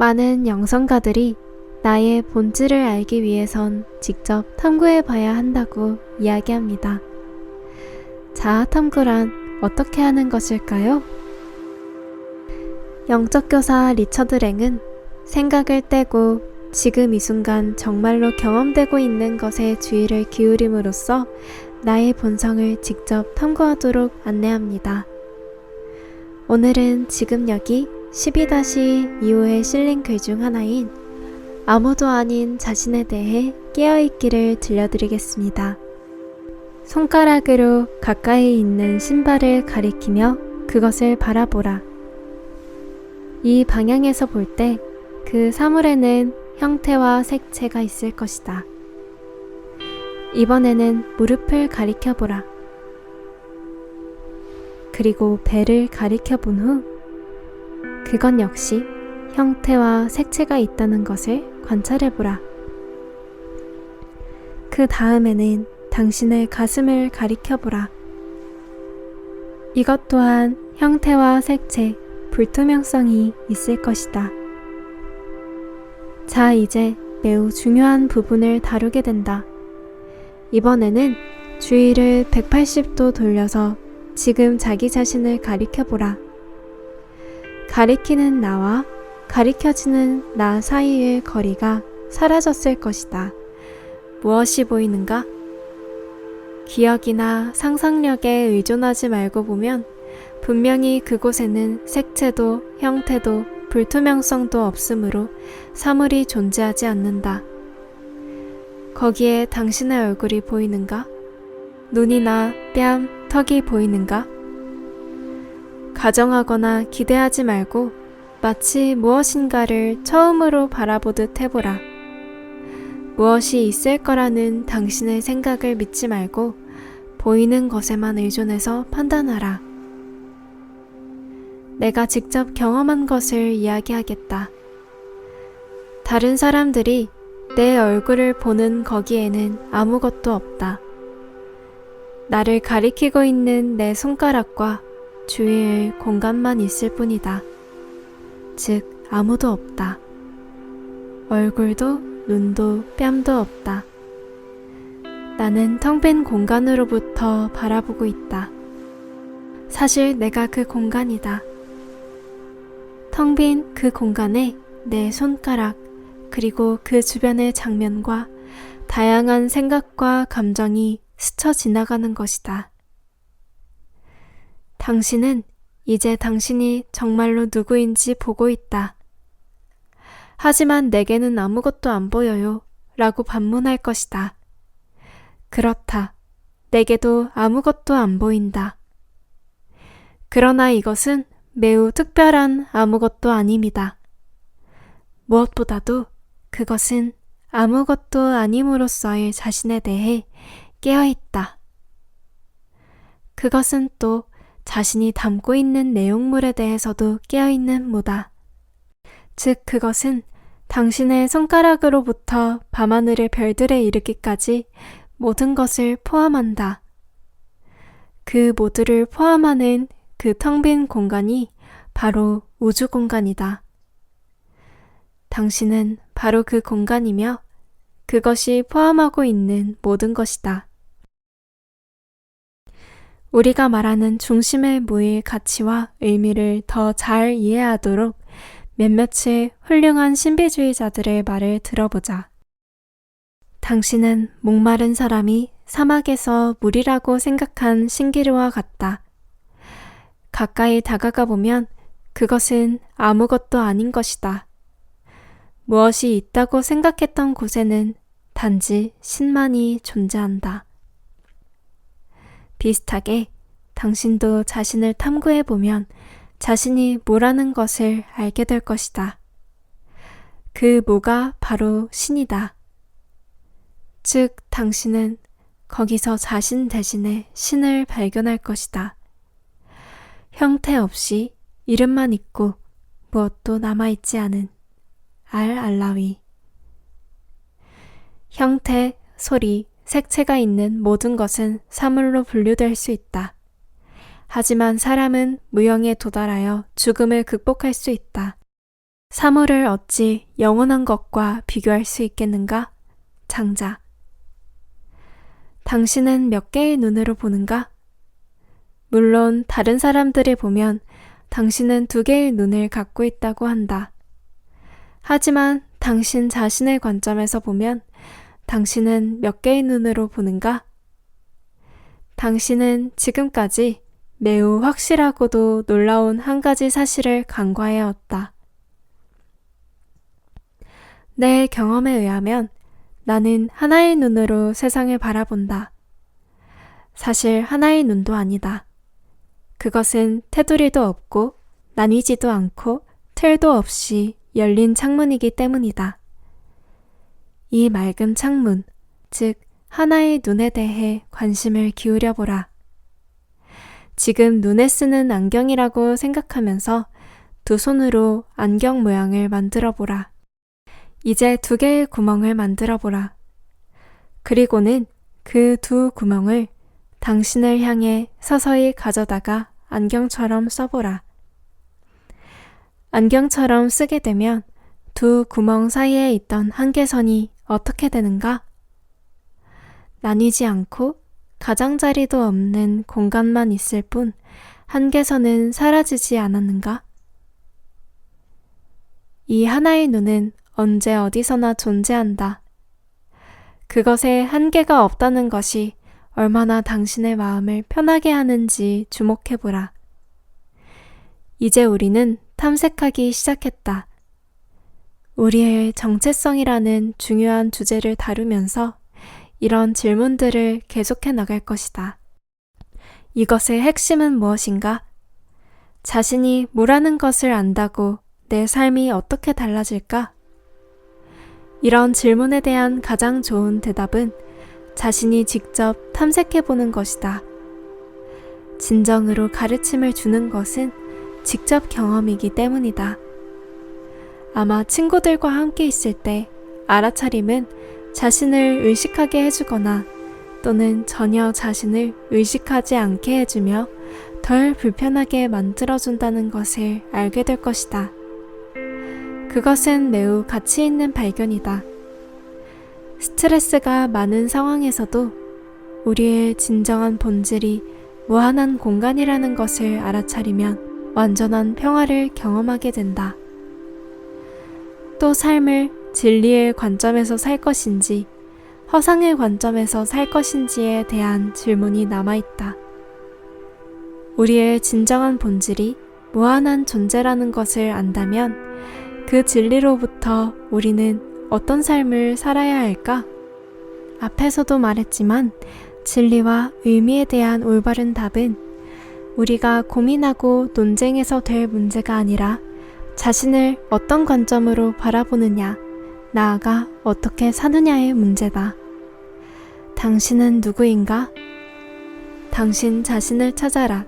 많은 영성가들이 나의 본질을 알기 위해선 직접 탐구해 봐야 한다고 이야기합니다. 자아 탐구란 어떻게 하는 것일까요? 영적 교사 리처드 랭은 생각을 떼고 지금 이 순간 정말로 경험되고 있는 것에 주의를 기울임으로써 나의 본성을 직접 탐구하도록 안내합니다. 오늘은 지금 여기 12-2호에 실린 글 중 하나인 아무도 아닌 자신에 대해 깨어있기를 들려드리겠습니다. 손가락으로 가까이 있는 신발을 가리키며 그것을 바라보라. 이 방향에서 볼 때 그 사물에는 형태와 색채가 있을 것이다. 이번에는 무릎을 가리켜보라. 그리고 배를 가리켜본 후 그건 역시 형태와 색채가 있다는 것을 관찰해보라. 그 다음에는 당신의 가슴을 가리켜보라. 이것 또한 형태와 색채, 불투명성이 있을 것이다. 자, 이제 매우 중요한 부분을 다루게 된다. 이번에는 주위를 180도 돌려서 지금 자기 자신을 가리켜보라. 가리키는 나와 가리켜지는 나 사이의 거리가 사라졌을 것이다. 무엇이 보이는가? 기억이나 상상력에 의존하지 말고 보면 분명히 그곳에는 색채도 형태도 불투명성도 없으므로 사물이 존재하지 않는다. 거기에 당신의 얼굴이 보이는가? 눈이나 뺨, 턱이 보이는가? 가정하거나 기대하지 말고 마치 무엇인가를 처음으로 바라보듯 해보라. 무엇이 있을 거라는 당신의 생각을 믿지 말고 보이는 것에만 의존해서 판단하라. 내가 직접 경험한 것을 이야기하겠다. 다른 사람들이 내 얼굴을 보는 거기에는 아무것도 없다. 나를 가리키고 있는 내 손가락과 주위의 공간만 있을 뿐이다. 즉, 아무도 없다. 얼굴도 눈도 뺨도 없다. 나는 텅 빈 공간으로부터 바라보고 있다. 사실 내가 그 공간이다. 텅 빈 그 공간에 내 손가락, 그리고 그 주변의 장면과 다양한 생각과 감정이 스쳐 지나가는 것이다. 당신은 이제 당신이 정말로 누구인지 보고 있다. 하지만 내게는 아무것도 안 보여요 라고 반문할 것이다. 그렇다. 내게도 아무것도 안 보인다. 그러나 이것은 매우 특별한 아무것도 아닙니다. 무엇보다도 그것은 아무것도 아님으로써의 자신에 대해 깨어있다. 그것은 또 자신이 담고 있는 내용물에 대해서도 깨어있는 무다. 즉, 그것은 당신의 손가락으로부터 밤하늘의 별들에 이르기까지 모든 것을 포함한다. 그 모두를 포함하는 그 텅 빈 공간이 바로 우주 공간이다. 당신은 바로 그 공간이며 그것이 포함하고 있는 모든 것이다. 우리가 말하는 중심의 무의 가치와 의미를 더 잘 이해하도록 몇몇의 훌륭한 신비주의자들의 말을 들어보자. 당신은 목마른 사람이 사막에서 물이라고 생각한 신기루와 같다. 가까이 다가가 보면 그것은 아무것도 아닌 것이다. 무엇이 있다고 생각했던 곳에는 단지 신만이 존재한다. 비슷하게 당신도 자신을 탐구해보면 자신이 뭐라는 것을 알게 될 것이다. 그 뭐가 바로 신이다. 즉, 당신은 거기서 자신 대신에 신을 발견할 것이다. 형태 없이 이름만 있고 무엇도 남아있지 않은 알-알라위. 형태, 소리, 색채가 있는 모든 것은 사물로 분류될 수 있다. 하지만 사람은 무형에 도달하여 죽음을 극복할 수 있다. 사물을 어찌 영원한 것과 비교할 수 있겠는가? 장자. 당신은 몇 개의 눈으로 보는가? 물론 다른 사람들이 보면 당신은 2개의 눈을 갖고 있다고 한다. 하지만 당신 자신의 관점에서 보면 당신은 몇 개의 눈으로 보는가? 당신은 지금까지 매우 확실하고도 놀라운 한 가지 사실을 간과해왔다. 내 경험에 의하면 나는 하나의 눈으로 세상을 바라본다. 사실 하나의 눈도 아니다. 그것은 테두리도 없고 나뉘지도 않고 틀도 없이 열린 창문이기 때문이다. 이 맑은 창문, 즉 하나의 눈에 대해 관심을 기울여 보라. 지금 눈에 쓰는 안경이라고 생각하면서 2 손으로 안경 모양을 만들어 보라. 이제 2개의 구멍을 만들어 보라. 그리고는 그 2 구멍을 당신을 향해 서서히 가져다가 안경처럼 써보라. 안경처럼 쓰게 되면 2 구멍 사이에 있던 한계선이 어떻게 되는가? 나뉘지 않고 가장자리도 없는 공간만 있을 뿐 한계선은 사라지지 않았는가? 이 하나의 눈은 언제 어디서나 존재한다. 그것에 한계가 없다는 것이 얼마나 당신의 마음을 편하게 하는지 주목해보라. 이제 우리는 탐색하기 시작했다. 우리의 정체성이라는 중요한 주제를 다루면서 이런 질문들을 계속해 나갈 것이다. 이것의 핵심은 무엇인가? 자신이 뭐라는 것을 안다고 내 삶이 어떻게 달라질까? 이런 질문에 대한 가장 좋은 대답은 자신이 직접 탐색해보는 것이다. 진정으로 가르침을 주는 것은 직접 경험이기 때문이다. 아마 친구들과 함께 있을 때 알아차림은 자신을 의식하게 해주거나 또는 전혀 자신을 의식하지 않게 해주며 덜 불편하게 만들어준다는 것을 알게 될 것이다. 그것은 매우 가치 있는 발견이다. 스트레스가 많은 상황에서도 우리의 진정한 본질이 무한한 공간이라는 것을 알아차리면 완전한 평화를 경험하게 된다. 또 삶을 진리의 관점에서 살 것인지 허상의 관점에서 살 것인지에 대한 질문이 남아있다. 우리의 진정한 본질이 무한한 존재라는 것을 안다면 그 진리로부터 우리는 어떤 삶을 살아야 할까? 앞에서도 말했지만 진리와 의미에 대한 올바른 답은 우리가 고민하고 논쟁해서 될 문제가 아니라 자신을 어떤 관점으로 바라보느냐, 나아가 어떻게 사느냐의 문제다. 당신은 누구인가? 당신 자신을 찾아라.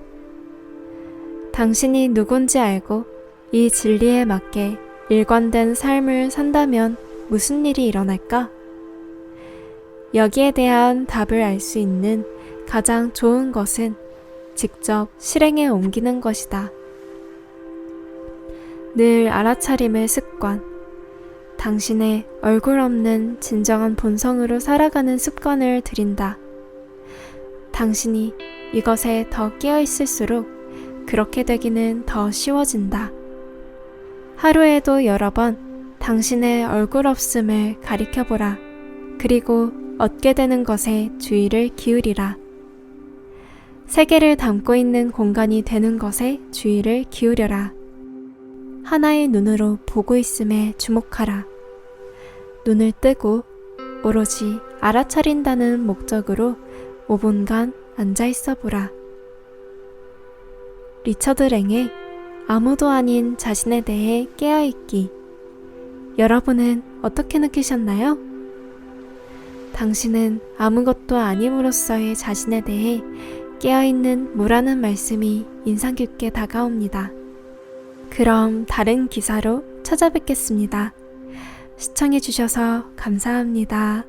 당신이 누군지 알고 이 진리에 맞게 일관된 삶을 산다면 무슨 일이 일어날까? 여기에 대한 답을 알 수 있는 가장 좋은 것은 직접 실행에 옮기는 것이다. 늘 알아차림의 습관, 당신의 얼굴 없는 진정한 본성으로 살아가는 습관을 들인다. 당신이 이것에 더 끼어 있을수록 그렇게 되기는 더 쉬워진다. 하루에도 여러 번 당신의 얼굴 없음을 가리켜보라. 그리고 얻게 되는 것에 주의를 기울이라. 세계를 담고 있는 공간이 되는 것에 주의를 기울여라. 하나의 눈으로 보고 있음에 주목하라. 눈을 뜨고 오로지 알아차린다는 목적으로 5분간 앉아있어 보라. 리처드 랭의 아무도 아닌 자신에 대해 깨어있기. 여러분은 어떻게 느끼셨나요? 당신은 아무것도 아님으로써의 자신에 대해 깨어있는 무라는 말씀이 인상 깊게 다가옵니다. 그럼 다른 기사로 찾아뵙겠습니다. 시청해주셔서 감사합니다.